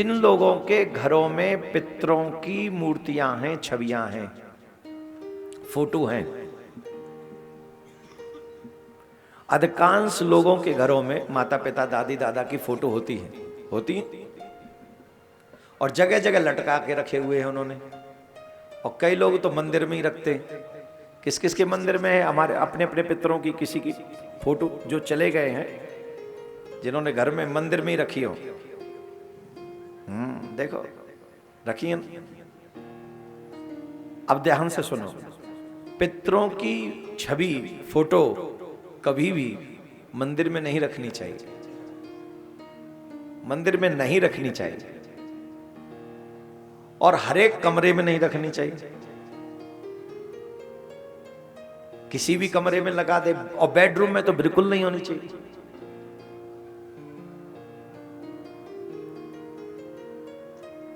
जिन लोगों के घरों में पितरों की मूर्तियां हैं, छवियां हैं, फोटो हैं, अधिकांश लोगों के घरों में माता पिता दादी दादा की फोटो होती है और जगह जगह लटका के रखे हुए हैं उन्होंने। और कई लोग तो मंदिर में ही रखते हैं। किस किस के मंदिर में है? हमारे अपने अपने पितरों की किसी की फोटो जो चले गए हैं, जिन्होंने घर में मंदिर में ही रखी हो। देखो रखी है। अब ध्यान से सुनो, पितरों की छवि फोटो कभी भी मंदिर में नहीं रखनी चाहिए, मंदिर में नहीं रखनी चाहिए, और हर एक कमरे में नहीं रखनी चाहिए। किसी भी कमरे में लगा दे, और बेडरूम में तो बिल्कुल नहीं होनी चाहिए।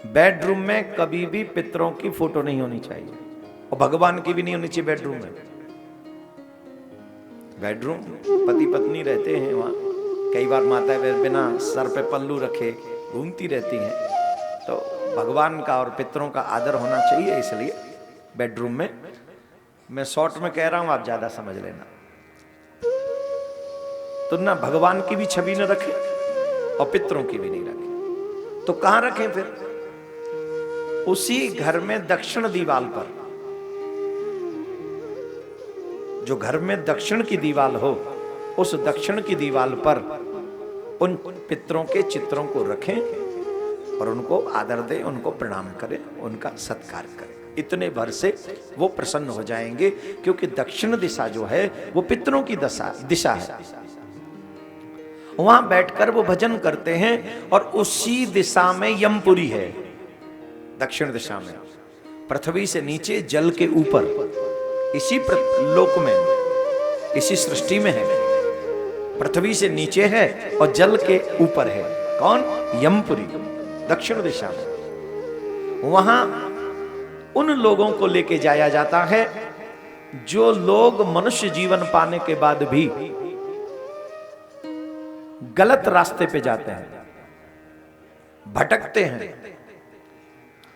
बेडरूम में कभी भी पितरों की फोटो नहीं होनी चाहिए, और भगवान की भी नहीं होनी चाहिए बेडरूम में। बेडरूम पति पत्नी रहते हैं वहां, कई बार माता बिना सर पे पल्लू रखे घूमती रहती हैं, तो भगवान का और पितरों का आदर होना चाहिए। इसलिए बेडरूम में, मैं शॉर्ट में कह रहा हूं, आप ज्यादा समझ लेना। तो ना भगवान की भी छवि न रखें और पितरों की भी नहीं रखें, तो कहां रखें फिर? उसी घर में दक्षिण दीवार पर, जो घर में दक्षिण की दीवार हो, उस दक्षिण की दीवार पर उन पितरों के चित्रों को रखें और उनको आदर दें, उनको प्रणाम करें, उनका सत्कार करें। इतने भर से वो प्रसन्न हो जाएंगे, क्योंकि दक्षिण दिशा जो है वो पितरों की दिशा है। वहां बैठकर वो भजन करते हैं, और उसी दिशा में यमपुरी है। दक्षिण दिशा में पृथ्वी से नीचे, जल के ऊपर, इसी लोक में, इसी सृष्टि में है। पृथ्वी से नीचे है और जल के ऊपर है। कौन? यमपुरी, दक्षिण दिशा में। वहां उन लोगों को लेके जाया जाता है जो लोग मनुष्य जीवन पाने के बाद भी गलत रास्ते पे जाते हैं, भटकते हैं,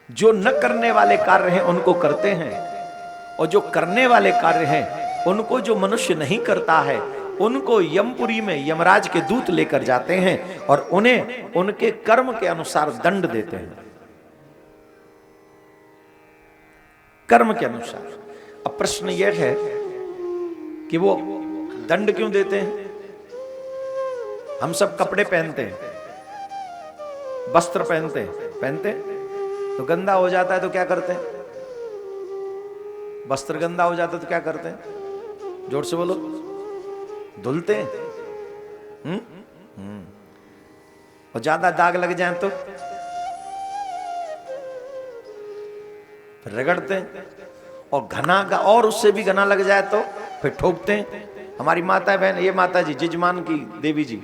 जो न करने वाले कार्य हैं उनको करते हैं, और जो करने वाले कार्य हैं उनको जो मनुष्य नहीं करता है, उनको यमपुरी में यमराज के दूत लेकर जाते हैं और उन्हें उनके कर्म के अनुसार दंड देते हैं, कर्म के अनुसार। अब प्रश्न यह है कि वो दंड क्यों देते हैं? हम सब कपड़े पहनते हैं, वस्त्र पहनते हैं, तो गंदा हो जाता है तो क्या करते हैं? वस्त्र गंदा हो जाता है तो क्या करते हैं? जोर से बोलो। धुलते हैं। और ज्यादा दाग लग जाए तो रगड़ते हैं, और घना और उससे भी घना लग जाए तो फिर ठोकते हैं। हमारी माता बहन, ये माता जी जिजमान की देवी जी,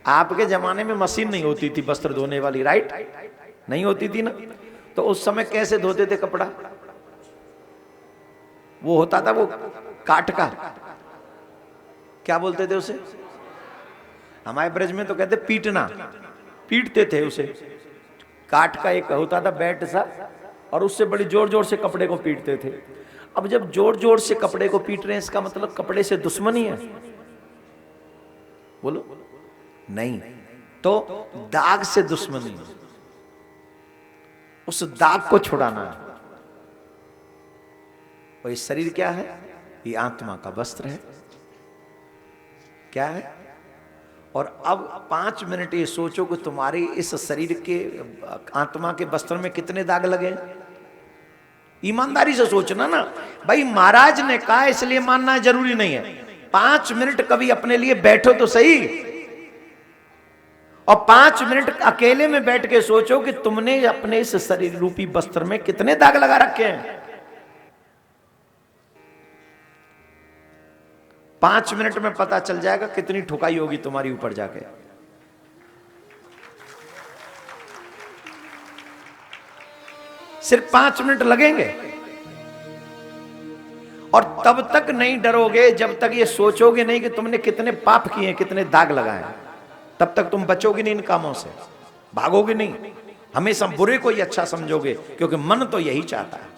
आपके जमाने में मशीन नहीं होती थी वस्त्र धोने वाली, राइट? नहीं होती थी ना, तो उस समय कैसे धोते थे कपड़ा? वो होता था वो काट का, क्या बोलते थे उसे? हमारे ब्रज में तो कहते पीटना, पीटते थे उसे। काट का एक होता था बैट सा, और उससे बड़ी जोर जोर से कपड़े को पीटते थे। अब जब जोर जोर से कपड़े को पीट रहे हैं, इसका मतलब कपड़े से दुश्मनी है? बोलो नहीं, तो दाग से दुश्मनी है, उस दाग को छुड़ाना है। और ये शरीर क्या है? ये आत्मा का वस्त्र है। क्या है? और अब 5 मिनट ये सोचो कि तुम्हारे इस शरीर के, आत्मा के वस्त्र में कितने दाग लगे। ईमानदारी से सोचना ना भाई, महाराज ने कहा इसलिए मानना जरूरी नहीं है। 5 मिनट कभी अपने लिए बैठो तो सही, और 5 मिनट अकेले में बैठ के सोचो कि तुमने अपने इस शरीर रूपी वस्त्र में कितने दाग लगा रखे हैं। 5 मिनट में पता चल जाएगा कितनी ठुकाई होगी तुम्हारी ऊपर जाके। सिर्फ 5 मिनट लगेंगे, और तब तक नहीं डरोगे जब तक ये सोचोगे नहीं कि तुमने कितने पाप किए, कितने दाग लगाए। तब तक तुम बचोगे नहीं इन कामों से, भागोगे नहीं। हमेशा बुरे को ही अच्छा समझोगे, क्योंकि मन तो यही चाहता है।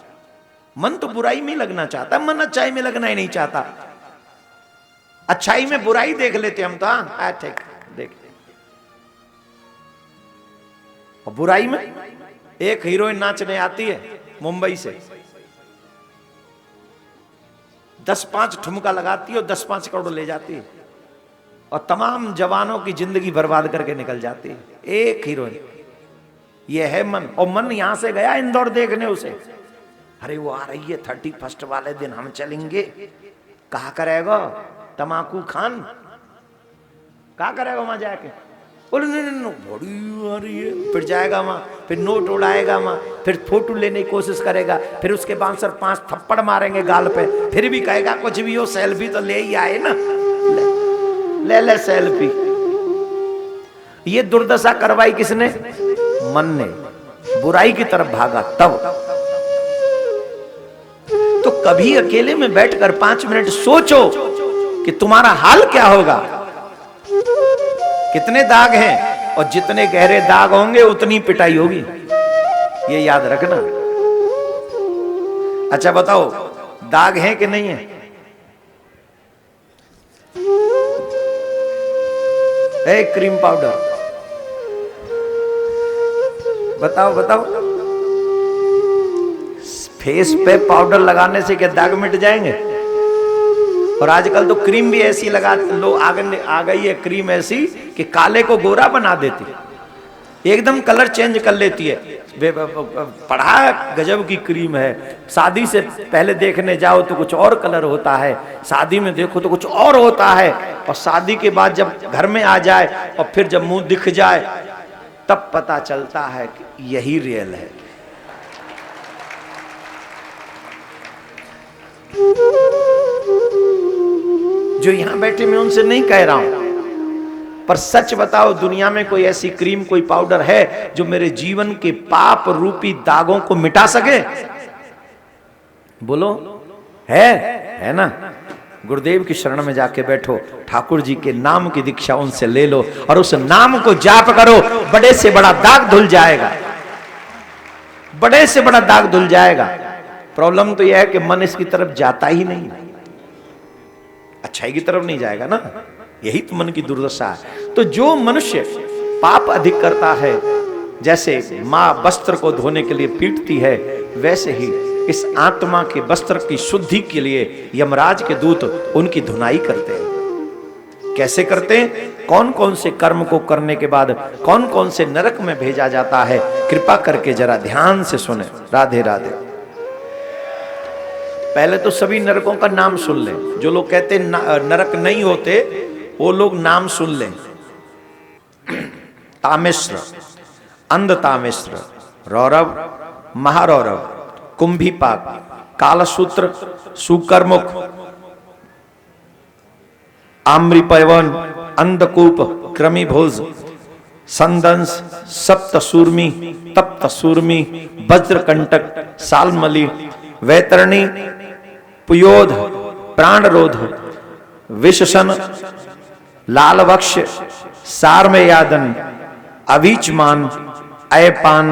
मन तो बुराई में लगना चाहता, मन अच्छाई में लगना ही नहीं चाहता। अच्छाई में बुराई देख लेते हम तो, हाँ ठीक देख। और बुराई में एक हीरोइन नाचने आती है मुंबई से, 10-5 ठुमका लगाती है और 10-5 करोड़ ले जाती है, और तमाम जवानों की जिंदगी बर्बाद करके निकल जाती है एक हीरोइन। ये है मन। और मन यहां से गया इंदौर देखने उसे, अरे वो आ रही है 31 वाले दिन, हम चलेंगे। कहा करेगा तमाकू खान, कहा करेगा वहां जाके? बोले नहीं बड़ी आ रही है। फिर जाएगा वहां, फिर नोट उड़ाएगा वहां, फिर फोटो लेने की कोशिश करेगा, फिर उसके बाउंसर 5 थप्पड़ मारेंगे गाल पे, फिर भी कहेगा कुछ भी हो, सेल्फी तो ले ही आए ना, ले सेल्फी। ये दुर्दशा करवाई किसने? मन ने। बुराई की तरफ भागा तब। तो कभी अकेले में बैठकर 5 मिनट सोचो कि तुम्हारा हाल क्या होगा। कितने दाग हैं, और जितने गहरे दाग होंगे उतनी पिटाई होगी, ये याद रखना। अच्छा बताओ, दाग हैं कि नहीं है? क्रीम पाउडर बताओ बताओ, फेस पे पाउडर लगाने से क्या दाग मिट जाएंगे? और आजकल तो क्रीम भी ऐसी लगा लो, आ गई है क्रीम ऐसी कि काले को गोरा बना देती, एकदम कलर चेंज कर लेती है। पढ़ा गजब की क्रीम है। शादी से पहले देखने जाओ तो कुछ और कलर होता है, शादी में देखो तो कुछ और होता है, और शादी के बाद जब घर में आ जाए और फिर जब मुंह दिख जाए तब पता चलता है कि यही रियल है। जो यहां बैठे मैं उनसे नहीं कह रहा हूं, पर सच बताओ, दुनिया में कोई ऐसी क्रीम, कोई पाउडर है जो मेरे जीवन के पाप रूपी दागों को मिटा सके? बोलो, है ना? गुरुदेव की शरण में जाके बैठो, ठाकुर जी के नाम की दीक्षा उनसे ले लो, और उस नाम को जाप करो, बड़े से बड़ा दाग धुल जाएगा, बड़े से बड़ा दाग धुल जाएगा। प्रॉब्लम तो यह है कि मन इसकी तरफ जाता ही नहीं, अच्छाई की तरफ नहीं जाएगा ना, यही तो मन की दुर्दशा है। तो जो मनुष्य पाप अधिक करता है, जैसे माँ वस्त्र को धोने के लिए पीटती है, वैसे ही इस आत्मा के वस्त्र की शुद्धि के लिए यमराज के दूत उनकी धुनाई करते हैं। कैसे करते हैं? कौन कौन से कर्म को करने के बाद कौन कौन से नरक में भेजा जाता है, कृपा करके जरा ध्यान से सुने। राधे राधे। पहले तो सभी नरकों का नाम सुन लें। जो लोग कहते नरक नहीं होते, वो लोग नाम सुन लें। तामिश्र, अंध तामिश्र, रौरव, महारौरव, कुंभीपाक, कालसूत्र, सुकर्मुख, आम्रीपयवन, अंधकूप, कृमिभोज, संदंस, सप्तसूर्मी, तप्तसूर्मी, वज्रकंटक, सालमली, वैतरणी, पुयोध, प्राणरोध, विषसन, लालवक्ष, सारमेयादन, अवीचमान, अयपान,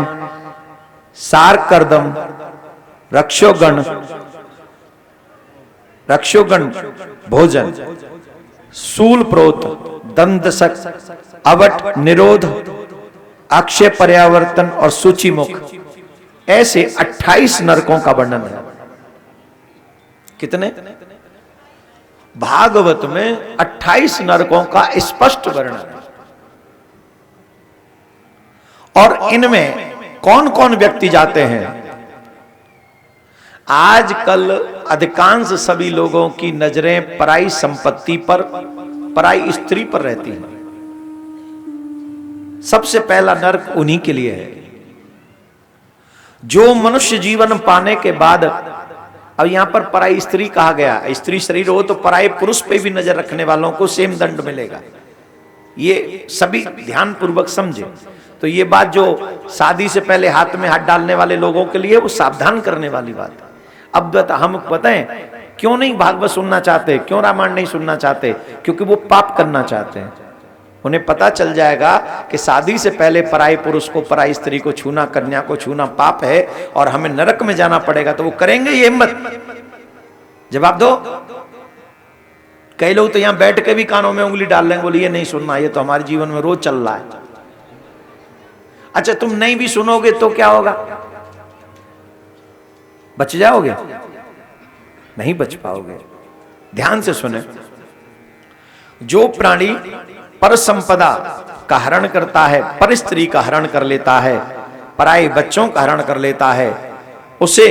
सारकर्दम, रक्षोगण, भोजन, सूलप्रोत, दंदसक, अवट, निरोध, अक्षय पर्यावर्तन और सूचिमुख, ऐसे 28 नरकों का वर्णन है। कितने? भागवत में 28 नरकों का स्पष्ट वर्णन है। और इनमें कौन कौन व्यक्ति जाते हैं? आजकल अधिकांश सभी लोगों की नजरें पराई संपत्ति पर, पराई स्त्री पर रहती हैं। सबसे पहला नरक उन्हीं के लिए है। जो मनुष्य जीवन पाने के बाद, अब यहां पर पराई स्त्री कहा गया, स्त्री शरीर हो तो पराई पुरुष पे भी नजर रखने वालों को सेम दंड मिलेगा। ये सभी ध्यान पूर्वक समझे। तो ये बात जो शादी से पहले हाथ में हाथ डालने वाले लोगों के लिए, वो सावधान करने वाली बात है। अब हम बताएं क्यों नहीं भागवत सुनना चाहते, क्यों रामायण नहीं सुनना चाहते? क्योंकि वो पाप करना चाहते हैं। उन्हें पता चल जाएगा कि शादी से पहले पराई पुरुष को, पराई स्त्री को छूना, कन्या को छूना पाप है और हमें नरक में जाना पड़ेगा, तो वो करेंगे ये हिम्मत? जवाब दो। कई लोग तो यहां बैठ के भी कानों में उंगली डाल लेंगे, बोलिए नहीं सुनना, ये तो हमारे जीवन में रोज चल रहा है। अच्छा, तुम नहीं भी सुनोगे तो क्या होगा? बच जाओगे? नहीं बच पाओगे। ध्यान से सुने, जो प्राणी पर संपदा का हरण करता है, पर स्त्री का हरण कर लेता है, पराये बच्चों का हरण कर लेता है, उसे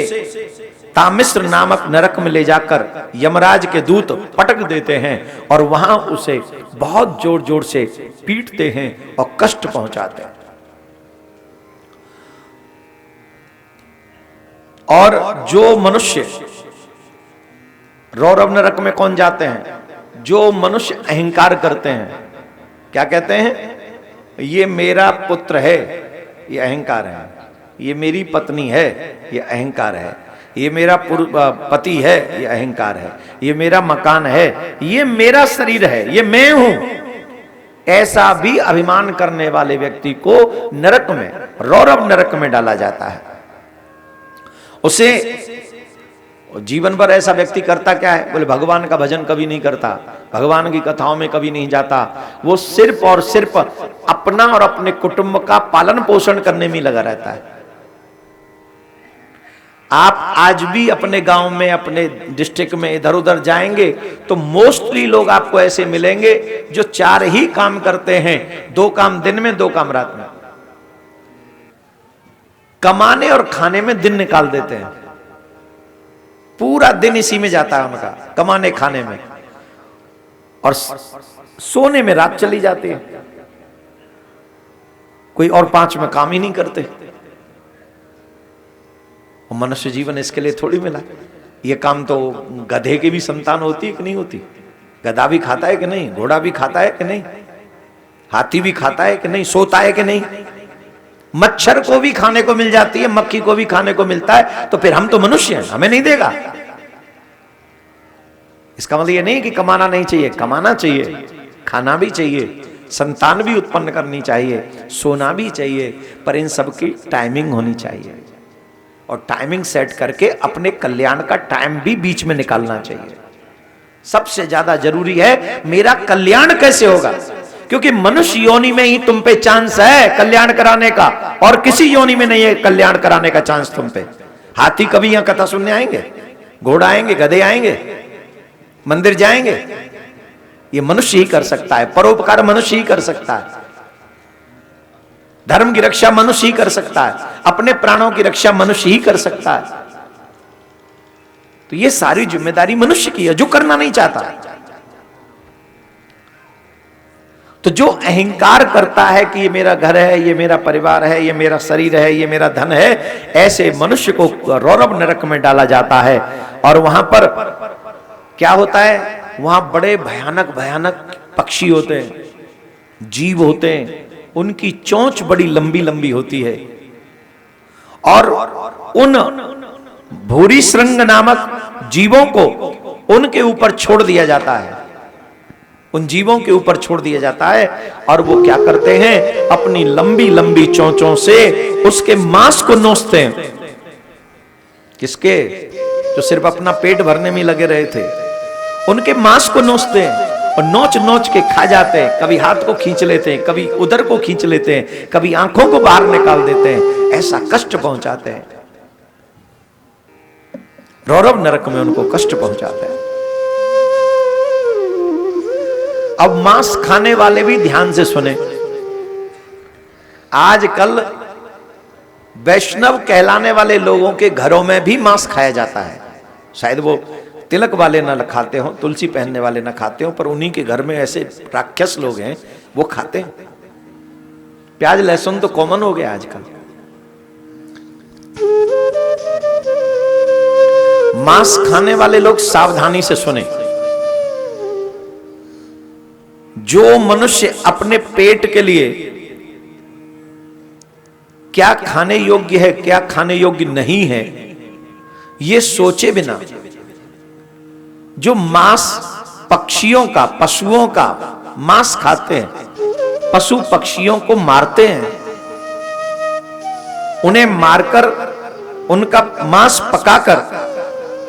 तामिश्र नामक नरक में ले जाकर यमराज के दूत पटक देते हैं और वहां उसे बहुत जोर जोर से पीटते हैं और कष्ट पहुंचाते हैं। और जो मनुष्य रौरव नरक में कौन जाते हैं? जो मनुष्य अहंकार करते हैं। क्या कहते हैं? ये मेरा पुत्र है, ये अहंकार है। ये मेरी पत्नी है, ये अहंकार है। ये मेरा पति है, ये अहंकार है। ये मेरा मकान है, ये मेरा शरीर है, ये मैं हूं। ऐसा भी अभिमान करने वाले व्यक्ति को नरक में, रौरव नरक में डाला जाता है। उसे जीवन भर ऐसा व्यक्ति करता क्या है? बोले भगवान का भजन कभी नहीं करता, भगवान की कथाओं में कभी नहीं जाता, वो सिर्फ और सिर्फ अपना और अपने कुटुंब का पालन पोषण करने में लगा रहता है। आप आज भी अपने गांव में, अपने डिस्ट्रिक्ट में इधर उधर जाएंगे तो मोस्टली लोग आपको ऐसे मिलेंगे जो 4 ही काम करते हैं, 2 काम दिन में, 2 काम रात में। कमाने और खाने में दिन निकाल देते हैं, पूरा दिन इसी में जाता है उनका, कमाने खाने में, और सोने में रात चली जाती है। कोई और 5 में काम ही नहीं करते। और मनुष्य जीवन इसके लिए थोड़ी मिला। ये काम तो गधे की भी संतान होती है कि नहीं होती? गधा भी खाता है कि नहीं? घोड़ा भी खाता है कि नहीं? हाथी भी खाता है कि नहीं? सोता है कि नहीं? मच्छर को भी खाने को मिल जाती है, मक्खी को भी खाने को मिलता है, तो फिर हम तो मनुष्य हैं, हमें नहीं देगा? इसका मतलब ये नहीं कि कमाना नहीं चाहिए, कमाना चाहिए, खाना भी चाहिए, संतान भी उत्पन्न करनी चाहिए, सोना भी चाहिए, पर इन सब की टाइमिंग होनी चाहिए। और टाइमिंग सेट करके अपने कल्याण का टाइम भी बीच में निकालना चाहिए। सबसे ज्यादा जरूरी है मेरा कल्याण कैसे होगा, क्योंकि मनुष्य योनि में ही तुम पे चांस है कल्याण कराने का, और किसी योनि में नहीं है कल्याण कराने का चांस तुम पे। हाथी कभी यहां कथा सुनने आएंगे? घोड़ा आएंगे? गधे आएंगे? मंदिर जाएंगे? ये मनुष्य ही कर सकता है। परोपकार मनुष्य ही कर सकता है। धर्म की रक्षा मनुष्य ही कर सकता है। अपने प्राणों की रक्षा मनुष्य ही कर सकता है। तो ये सारी जिम्मेदारी मनुष्य की है, जो करना नहीं चाहता। तो जो अहंकार करता है कि ये मेरा घर है, ये मेरा परिवार है, ये मेरा शरीर है, ये मेरा धन है, ऐसे मनुष्य को रौरव नरक में डाला जाता है। और वहां पर क्या होता है? वहां बड़े भयानक भयानक पक्षी होते हैं, जीव होते हैं, उनकी चोंच बड़ी लंबी लंबी होती है, और उन भूरी श्रृंग नामक जीवों को उनके ऊपर छोड़ दिया जाता है। उन जीवों के ऊपर छोड़ दिया जाता है, और वो क्या करते हैं? अपनी लंबी लंबी चोंचों से उसके मांस को नोचते हैं। किसके? जो सिर्फ अपना पेट भरने में लगे रहे थे, उनके मांस को नोचते हैं और नोच नोच के खा जाते हैं। कभी हाथ को खींच लेते हैं, कभी उदर को खींच लेते हैं, कभी आंखों को बाहर निकाल देते हैं। ऐसा कष्ट पहुंचाते हैं, रौरव नरक में उनको कष्ट पहुंचाते हैं। अब मांस खाने वाले भी ध्यान से सुने। आजकल वैष्णव कहलाने वाले लोगों के घरों में भी मांस खाया जाता है। शायद वो तिलक वाले ना खाते हो, तुलसी पहनने वाले ना खाते हो, पर उन्हीं के घर में ऐसे राक्षस लोग हैं, वो खाते हैं। प्याज लहसुन तो कॉमन हो गया आजकल। मांस खाने वाले लोग सावधानी से सुने। जो मनुष्य अपने पेट के लिए क्या खाने योग्य है, क्या खाने योग्य नहीं है, ये सोचे बिना जो मांस पक्षियों का, पशुओं का मांस खाते हैं, पशु पक्षियों को मारते हैं, उन्हें मारकर उनका मांस पकाकर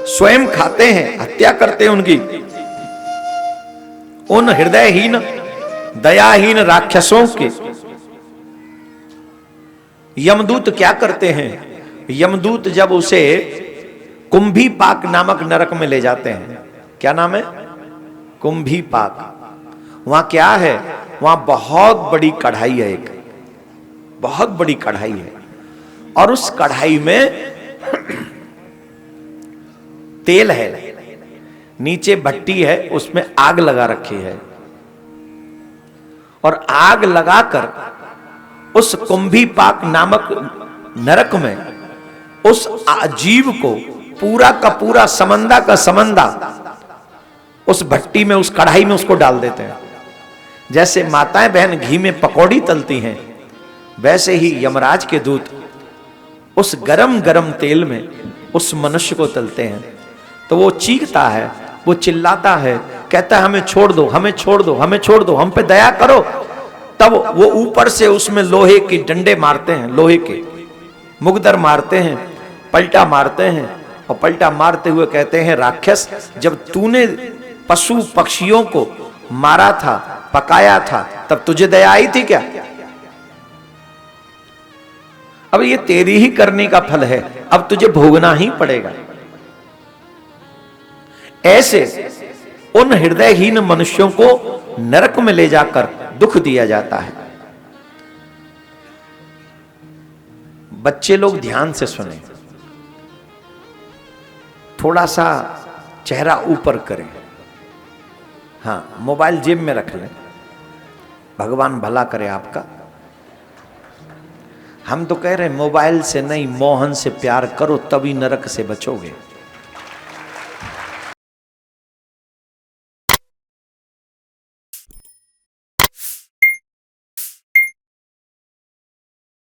स्वयं खाते हैं, हत्या करते हैं उनकी, उन हृदयहीन दयाहीन राक्षसों के यमदूत क्या करते हैं? यमदूत जब उसे कुंभीपाक नामक नरक में ले जाते हैं, क्या नाम है? कुंभीपाक। वहां क्या है? वहां बहुत बड़ी कढ़ाई है, एक बहुत बड़ी कढ़ाई है, और उस कढ़ाई में तेल है, नीचे भट्टी है, उसमें आग लगा रखी है, और आग लगाकर उस कुंभीपाक नामक नरक में उस जीव को पूरा का पूरा समंदा का समंदा उस भट्टी में, उस कढ़ाई में उसको डाल देते हैं। जैसे माताएं बहन घी में पकौड़ी तलती हैं, वैसे ही यमराज के दूत उस गरम गरम तेल में उस मनुष्य को तलते हैं। तो वो चीखता है, वो चिल्लाता है, कहता है हमें छोड़ दो, हमें छोड़ दो, हमें छोड़ दो, हम पे दया करो। तब वो ऊपर से उसमें लोहे की डंडे मारते हैं, लोहे के मुगदर मारते हैं, पलटा मारते हैं, और पलटा मारते हुए कहते हैं राक्षस, जब तूने पशु पक्षियों को मारा था, पकाया था, तब तुझे दया आई थी क्या? अब ये तेरी ही करने का फल है, अब तुझे भोगना ही पड़ेगा। ऐसे उन हृदयहीन मनुष्यों को नरक में ले जाकर दुख दिया जाता है। बच्चे लोग ध्यान से सुने, थोड़ा सा चेहरा ऊपर करें, हाँ मोबाइल जेब में रख लें, भगवान भला करे आपका। हम तो कह रहे हैं मोबाइल से नहीं, मोहन से प्यार करो, तभी नरक से बचोगे।